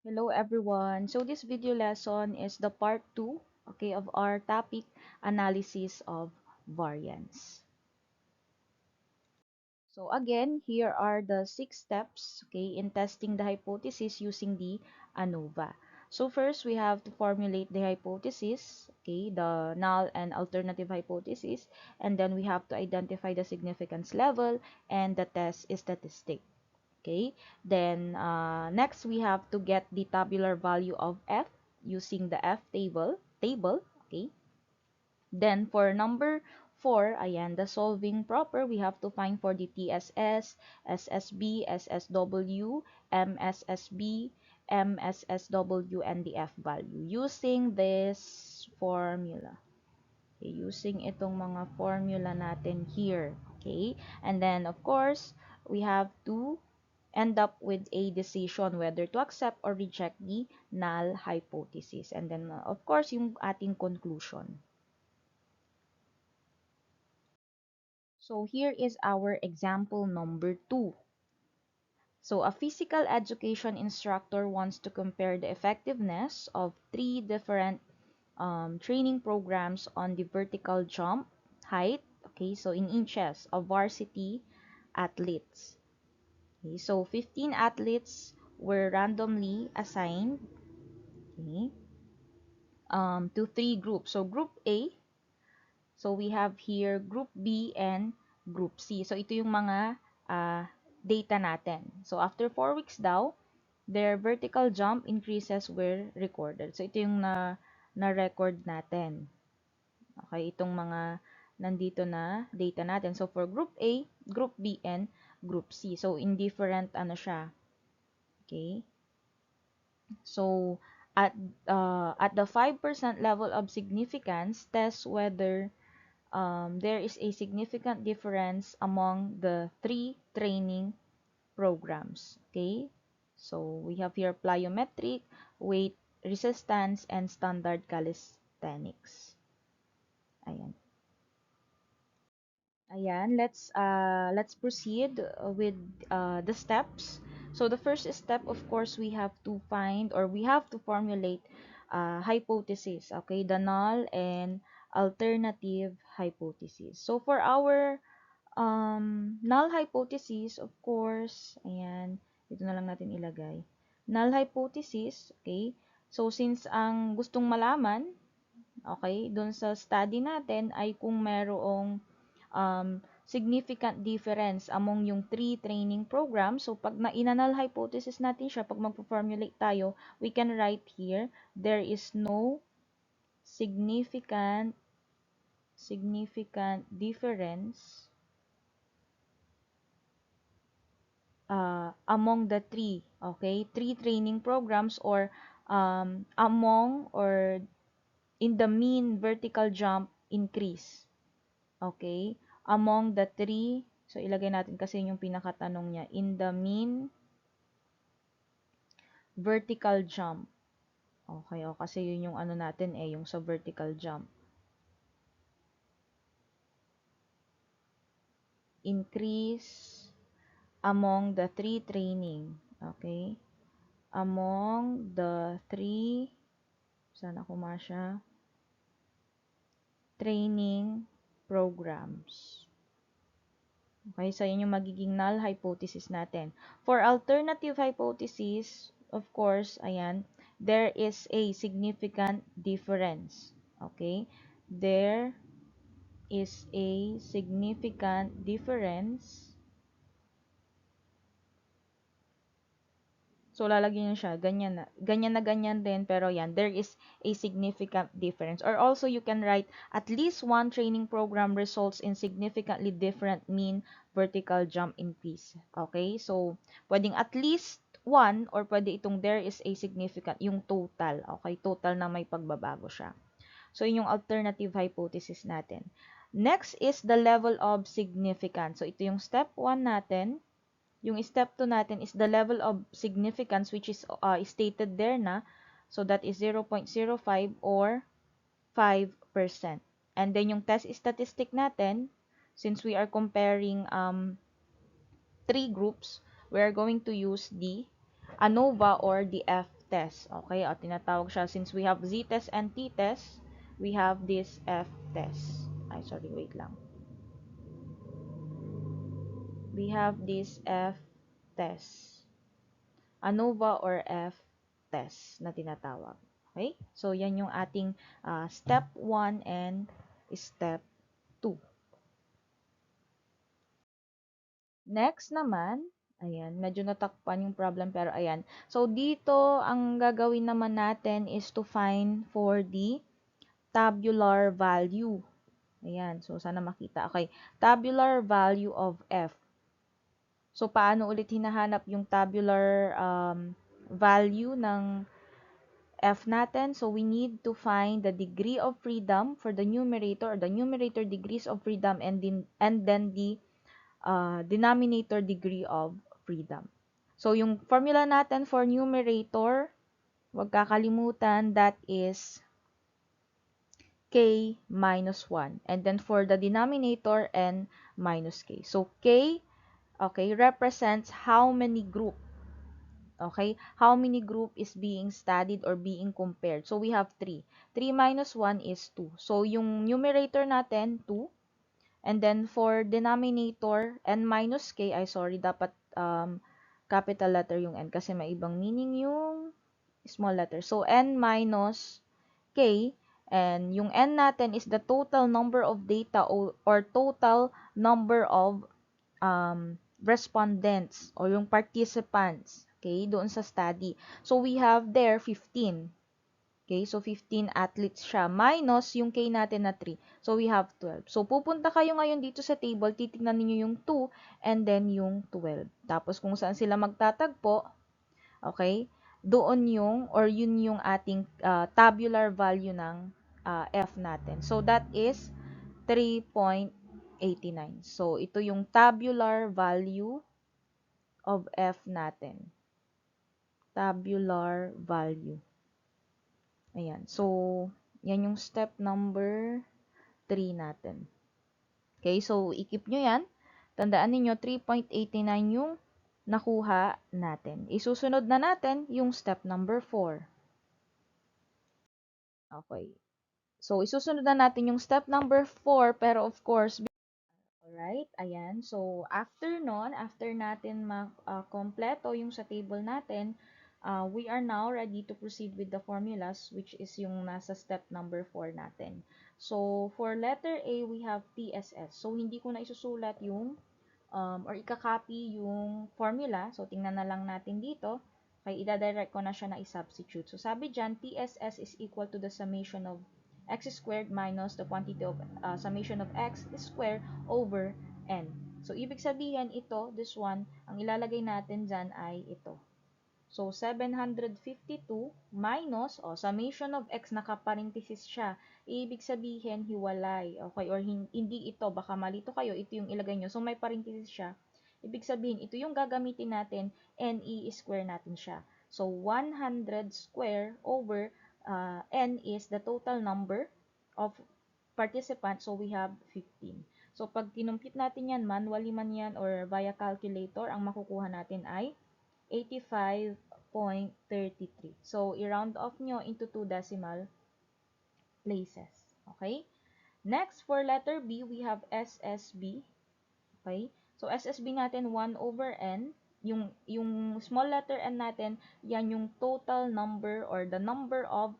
Hello everyone. So this video lesson is the part 2, okay, of our topic analysis of variance. So again, here are the 6 steps, okay, in testing the hypothesis using the ANOVA. So first, we have to formulate the hypothesis, okay, the null and alternative hypothesis, and then we have to identify the significance level and the test statistic. Okay, then next we have to get the tabular value of f using the f table. Okay, then for number 4, ayan, the solving proper, we have to find for the TSS, SSB, SSW, MSSB, MSSW, and the F value using this formula. Okay, using itong mga formula natin here. Okay, and then of course, we have to end up with a decision whether to accept or reject the null hypothesis. And then, of course, yung ating conclusion. So here is our example number 2. So a physical education instructor wants to compare the effectiveness of 3 different training programs on the vertical jump height, okay, so in inches, of varsity athletes. Okay, so 15 athletes were randomly assigned, okay, to 3 groups. So group A, so we have here group B and group C. So ito yung mga uh, data natin. So after 4 weeks daw, their vertical jump increases were recorded. So ito yung na-record natin. Okay, itong mga nandito na data natin. So for group A, group B, and group C. So in different ano siya. Okay? So at the 5% level of significance, test whether there is a significant difference among the 3 training programs. Okay? So we have here plyometric, weight resistance, and standard calisthenics. Ayan. Ayan, let's proceed with the steps. So the first step, of course, we have to find or we have to formulate hypothesis, okay, the null and alternative hypothesis. So for our null hypothesis, of course, ayan, dito na lang natin ilagay. Null hypothesis, okay? So since ang gustong malaman, okay, dun sa study natin ay kung merong significant difference among yung 3 training programs. So, pag na-null hypothesis natin siya, pag magpo-formulate tayo, we can write here, there is no significant difference among the 3 training programs, or among or in the mean vertical jump increase. Okay? Among the 3, so ilagay natin kasi yung pinakatanong niya, in the mean vertical jump. Okay, o kasi yun yung ano natin yung sa vertical jump. Increase among the 3 training. Okay? Among the 3, sana kumasya, training programs. Okay, so yun yung magiging null hypothesis natin. For alternative hypothesis, of course, ayan, there is a significant difference. Okay? There is a significant difference. So, lalagyan nyo siya, ganyan na ganyan din, pero yan, there is a significant difference. Or also, you can write, at least one training program results in significantly different mean vertical jump increase. Okay? So, pwedeng at least one, or pwede itong there is a significant, yung total. Okay? Total na may pagbabago siya. So, yun yung alternative hypothesis natin. Next is the level of significance. So, ito yung step 1 natin. Yung step 2 natin is the level of significance, which is stated there na. So, that is 0.05 or 5%. And then, yung test statistic natin, since we are comparing 3 groups, we are going to use the ANOVA or the F test. Okay, o tinatawag siya, since we have z test and t test, we have this f test. Ay, sorry, wait lang. We have this f test. ANOVA or f test na tinatawag. Okay? So, yan yung ating step 1 and step 2. Next naman, ayan, medyo natakpan yung problem pero ayan. So, dito, ang gagawin naman natin is to find for the tabular value. Ayan, so sana makita. Okay, tabular value of f. So, paano ulit hinahanap yung tabular value ng f natin? So, we need to find the degree of freedom for the numerator, or the numerator degrees of freedom, and then the denominator degree of freedom. So, yung formula natin for numerator, huwag kakalimutan, that is k minus 1. And then for the denominator, n minus k. So, k, okay, represents how many group. Okay, how many group is being studied or being compared. So, we have 3. 3 minus 1 is 2. So, yung numerator natin, 2. And then, for denominator, n minus k, ay sorry, dapat capital letter yung n kasi may ibang meaning yung small letter. So, n minus k, and yung n natin is the total number of data or total number of respondents or yung participants, okay, doon sa study. So, we have there 15. Okay, so 15 athletes siya, minus yung K natin na 3. So, we have 12. So, pupunta kayo ngayon dito sa table, titignan niyo yung 2 and then yung 12. Tapos, kung saan sila magtatagpo, okay, doon yung, or yun yung ating tabular value ng F natin. So, that is 3.89. So, ito yung tabular value of F natin. Tabular value. Ayan. So, yan yung step number 3 natin. Okay, so ikip nyo yan. Tandaan niyo 3.89 yung nakuha natin. Isusunod na natin yung step number 4. Okay. So, isusunod na natin yung step number 4, pero of course, alright, ayan. So, after nun, after natin kompleto yung sa table natin, we are now ready to proceed with the formulas, which is yung nasa step number 4 natin. So, for letter A, we have TSS. So, hindi ko na isusulat yung, or ika-copy yung formula. So, tingnan na lang natin dito. Okay, ida-direct ko na siya na i-substitute. So, sabi dyan, TSS is equal to the summation of x squared minus the quantity of summation of x squared over n. So, ibig sabihin ito, this one, ang ilalagay natin dyan ay ito. So, 752 minus, summation of x, nakaparenthesis siya. Ibig sabihin, hiwalay. Okay, or hindi ito, baka malito kayo, ito yung ilagay nyo. So, may parenthesis siya. Ibig sabihin, ito yung gagamitin natin, n i-square natin siya. So, 100 square over n is the total number of participants. So, we have 15. So, pag kinumpute natin yan, manually man yan or via calculator, ang makukuha natin ay 85.33. So, i-round off nyo into 2 decimal places. Okay? Next, for letter B, we have SSB. Okay? So, SSB natin 1 over n. Yung small letter n natin, yan yung total number or the number of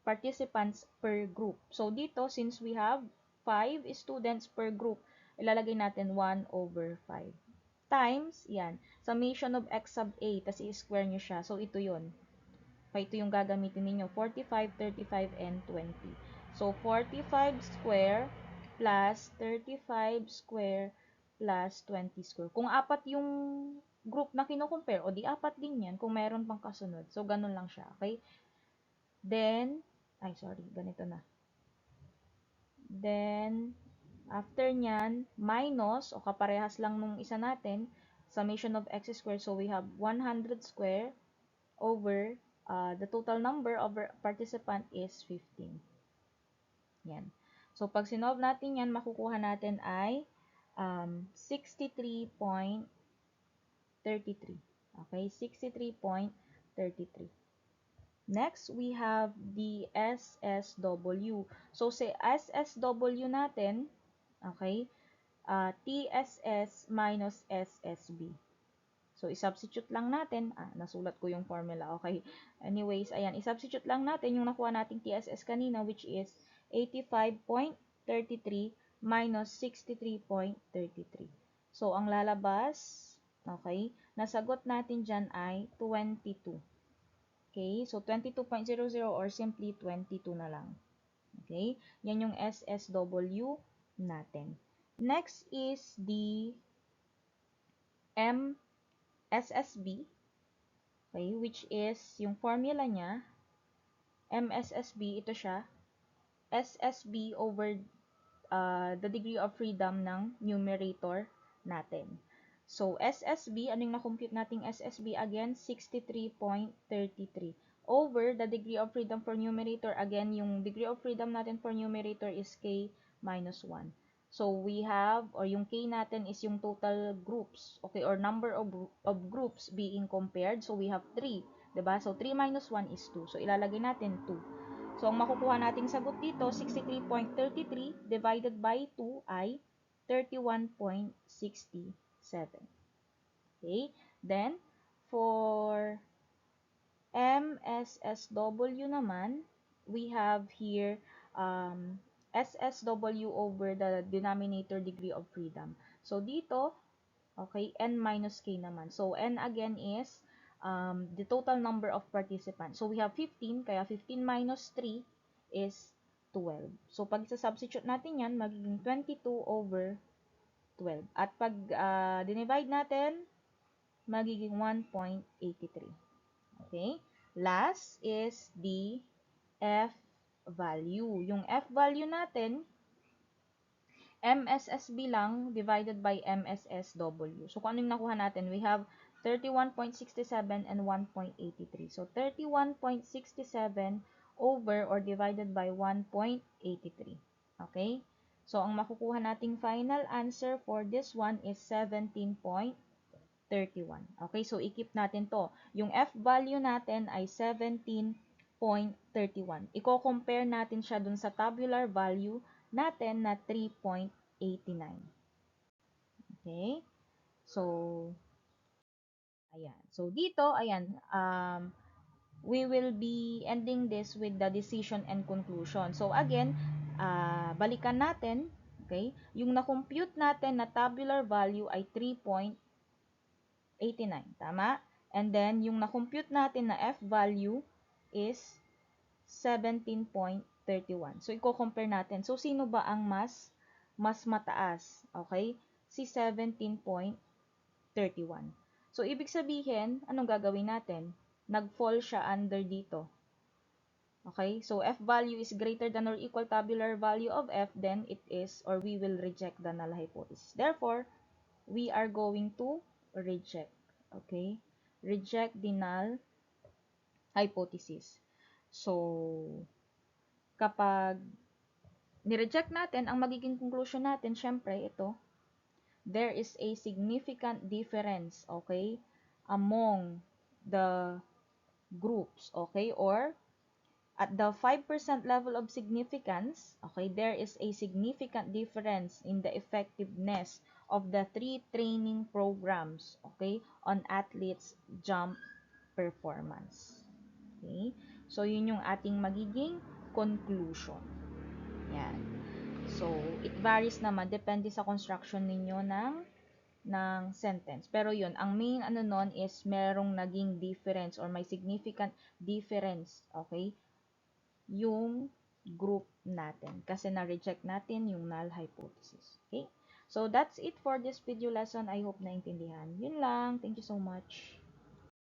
participants per group. So, dito, since we have 5 students per group, ilalagay natin 1 over 5. Times, yan, summation of x sub a, tas i-square nyo siya. So, ito yun. Okay, ito yung gagamitin ninyo. 45, 35, and 20. So, 45 square plus 35 square plus 20 square. Kung apat yung group na kino-compare, o di apat din yan kung meron pang kasunod. So, ganun lang siya. Okay? Then, ganito na. Then, after nyan, minus, o kaparehas lang nung isa natin, summation of x squared. So, we have 100 square over the total number of participant is 15. Yan. So, pag sinolve natin yan, makukuha natin ay 63.33. Okay? 63.33. Next, we have the SSW. So, sa SSW natin, okay, TSS minus SSB. So, isubstitute lang natin. Nasulat ko yung formula. Okay. Anyways, ayan. Isubstitute lang natin yung nakuha nating TSS kanina, which is 85.33 minus 63.33. So, ang lalabas, okay, nasagot natin dyan ay 22. Okay. So, 22.00 or simply 22 na lang. Okay. Yan yung SSW natin. Next is the MSSB. Okay, which is yung formula niya, MSSB, ito siya, SSB over the degree of freedom ng numerator natin. So, SSB, ano yung na-compute nating SSB? Again, 63.33. Over the degree of freedom for numerator, again, yung degree of freedom natin for numerator is K minus 1. So, we have, or yung K natin is yung total groups, okay, or number of groups being compared. So, we have 3, diba? So, 3 minus 1 is 2. So, ilalagay natin 2. So, ang makukuha nating sagot dito, 63.33 divided by 2 ay 31.67. Okay? Then, for MSSW naman, we have here SSW over the denominator degree of freedom. So, dito, okay, N minus K naman. So, N again is the total number of participants. So, we have 15, kaya 15 minus 3 is 12. So, pag sa-substitute natin yan, magiging 22 over 12. At pag dinivide natin, magiging 1.83. Okay? Last is the F value. Yung F value natin, MSSB lang divided by MSSW. So, kung ano yung nakuha natin, we have 31.67 and 1.83. So, 31.67 over or divided by 1.83. Okay? So, ang makukuha nating final answer for this one is 17.31. Okay? So, i-keep natin to. Yung F value natin ay 17.31. Iko-compare natin siya dun sa tabular value natin na 3.89. Okay? So, ayan. So, dito, ayan, we will be ending this with the decision and conclusion. So, again, balikan natin, okay? Yung na-compute natin na tabular value ay 3.89. Tama? And then, yung na-compute natin na F value is 17.31. So, i-compare natin. So, sino ba ang mas mataas? Okay? Si 17.31. So, ibig sabihin, anong gagawin natin? Nag-fall siya under dito. Okay? So, F value is greater than or equal tabular value of F, then it is, or we will reject the null hypothesis. Therefore, we are going to reject. Okay? Reject the null hypothesis. So, kapag ni-reject natin, ang magiging conclusion natin, syempre, ito, there is a significant difference, okay, among the groups, okay, or at the 5% level of significance, okay, there is a significant difference in the effectiveness of the 3 training programs, okay, on athletes' jump performance. Okay? So, yun yung ating magiging conclusion. Yan. So, it varies naman, depende sa construction ninyo ng sentence. Pero yun, ang main ano nun is merong naging difference or may significant difference, okay? Yung group natin. Kasi na-reject natin yung null hypothesis. Okay? So, that's it for this video lesson. I hope naintindihan. Yun lang. Thank you so much.